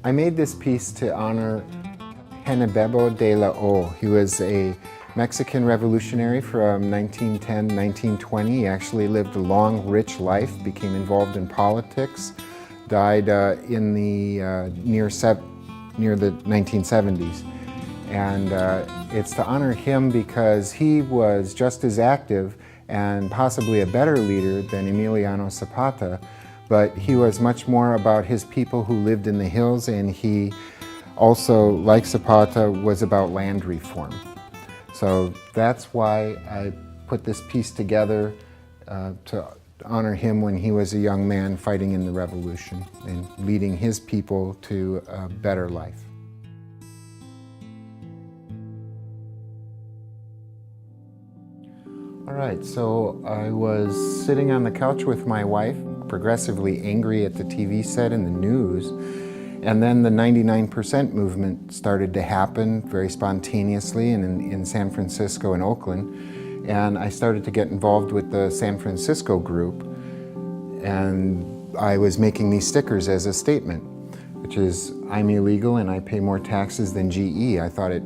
I made this piece to honor Hernando de la O. He was a Mexican revolutionary from 1910-1920. He actually lived a long, rich life, became involved in politics, died in the near the 1970s. And it's to honor him because he was just as active and possibly a better leader than Emiliano Zapata, but he was much more about his people who lived in the hills, and he also, like Zapata, was about land reform. So that's why I put this piece together to honor him when he was a young man fighting in the revolution and leading his people to a better life. All right, so I was sitting on the couch with my wife, progressively angry at the TV set and the news, and then the 99% movement started to happen very spontaneously in San Francisco and Oakland, and I started to get involved with the San Francisco group, and I was making these stickers as a statement, which is, I'm illegal and I pay more taxes than GE. I thought it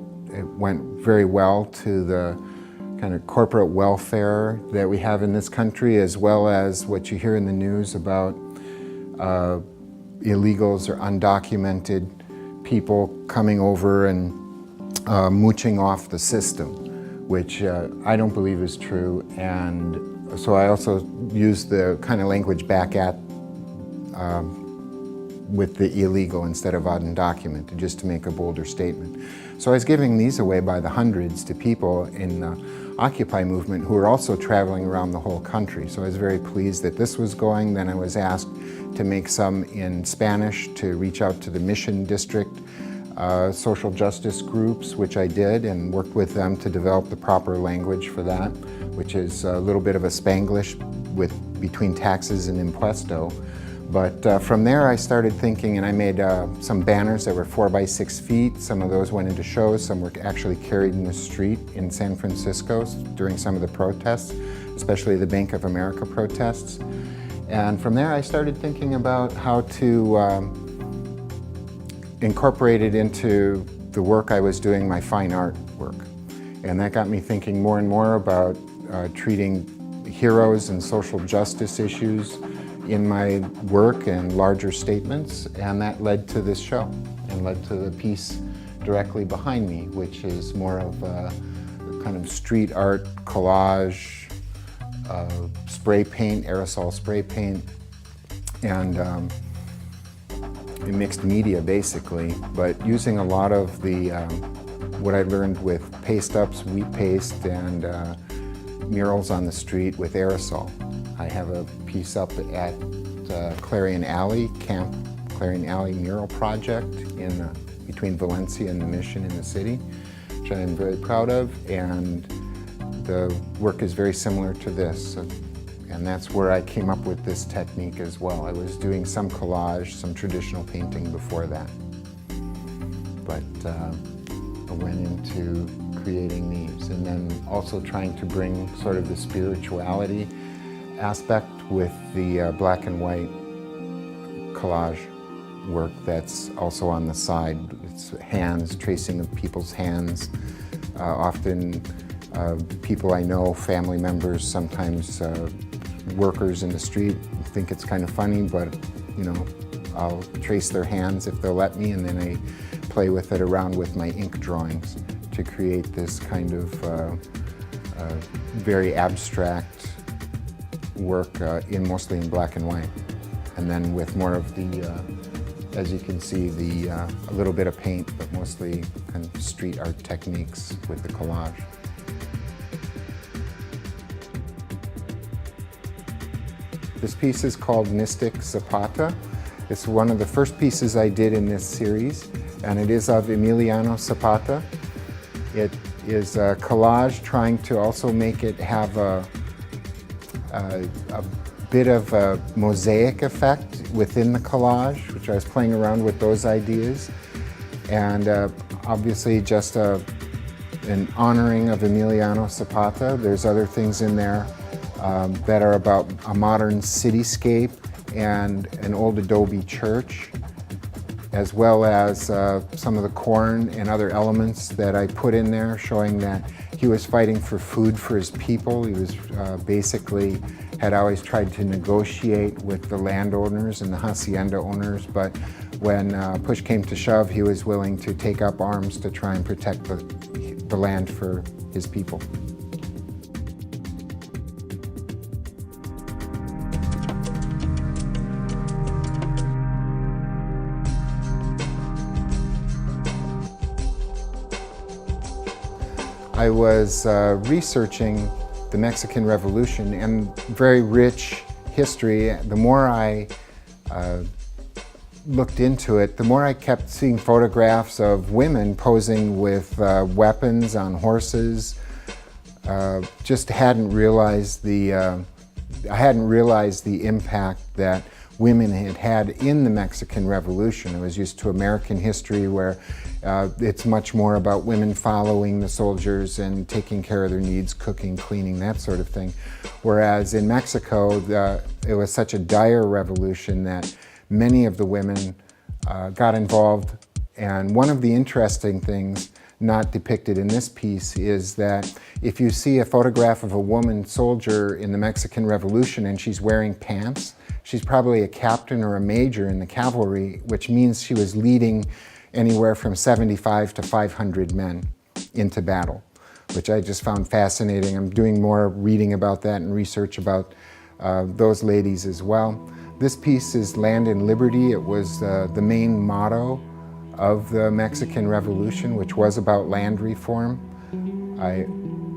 went very well to the kind of corporate welfare that we have in this country, as well as what you hear in the news about illegals or undocumented people coming over and mooching off the system, which I don't believe is true. And so I also use the kind of language back at with the illegal instead of undocumented, just to make a bolder statement. So I was giving these away by the hundreds to people in the Occupy movement who were also traveling around the whole country. So I was very pleased that this was going. Then I was asked to make some in Spanish to reach out to the Mission District social justice groups, which I did, and worked with them to develop the proper language for that, which is a little bit of a Spanglish between taxes and impuesto. But from there I started thinking, and I made some banners that were 4 by 6 feet. Some of those went into shows, some were actually carried in the street in San Francisco during some of the protests, especially the Bank of America protests. And from there I started thinking about how to incorporate it into the work I was doing, my fine art work. And that got me thinking more and more about treating heroes and social justice issues in my work and larger statements, and that led to this show and led to the piece directly behind me, which is more of a kind of street art collage, spray paint, aerosol spray paint, and mixed media basically, but using a lot of the what I learned with paste ups, wheat paste, and murals on the street with aerosol. I have a piece up at Clarion Alley, Camp Clarion Alley Mural Project between Valencia and the Mission in the city, which I am very proud of, and the work is very similar to this. And that's where I came up with this technique as well. I was doing some collage, some traditional painting before that. But I went into creating these, and then also trying to bring sort of the spirituality aspect with the black and white collage work that's also on the side. It's hands, tracing of people's hands, often people I know, family members, sometimes workers in the street think it's kind of funny, but you know, I'll trace their hands if they'll let me, and then I play with it around with my ink drawings to create this kind of very abstract work mostly in black and white, and then with more of the, as you can see, a little bit of paint, but mostly kind of street art techniques with the collage. This piece is called Mystic Zapata. It's one of the first pieces I did in this series, and it is of Emiliano Zapata. It is a collage trying to also make it have a bit of a mosaic effect within the collage, which I was playing around with those ideas. And obviously just an honoring of Emiliano Zapata. There's other things in there that are about a modern cityscape and an old adobe church. as well as some of the corn and other elements that I put in there, showing that he was fighting for food for his people. He was basically had always tried to negotiate with the landowners and the hacienda owners, but when push came to shove, he was willing to take up arms to try and protect the land for his people. I was researching the Mexican Revolution and very rich history. The more I looked into it, the more I kept seeing photographs of women posing with weapons on horses. Just hadn't realized the impact that women had had in the Mexican Revolution. I was used to American history where it's much more about women following the soldiers and taking care of their needs, cooking, cleaning, that sort of thing. Whereas in Mexico, it was such a dire revolution that many of the women got involved. And one of the interesting things not depicted in this piece is that if you see a photograph of a woman soldier in the Mexican Revolution and she's wearing pants, she's probably a captain or a major in the cavalry, which means she was leading anywhere from 75 to 500 men into battle, which I just found fascinating. I'm doing more reading about that and research about those ladies as well. This piece is Land and Liberty. It was the main motto of the Mexican Revolution, which was about land reform. I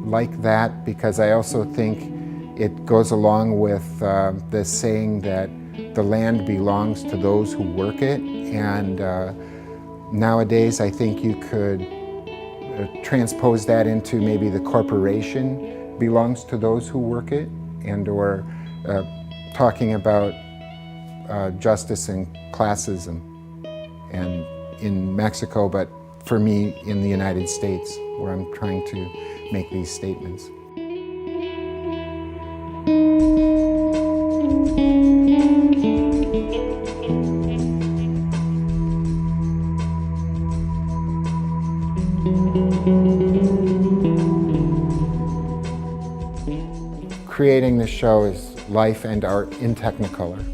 like that because I also think it goes along with the saying that the land belongs to those who work it. And nowadays, I think you could transpose that into maybe the corporation belongs to those who work it, and or talking about justice and classism and in Mexico, but for me in the United States, where I'm trying to make these statements. Creating this show is life and art in Technicolor.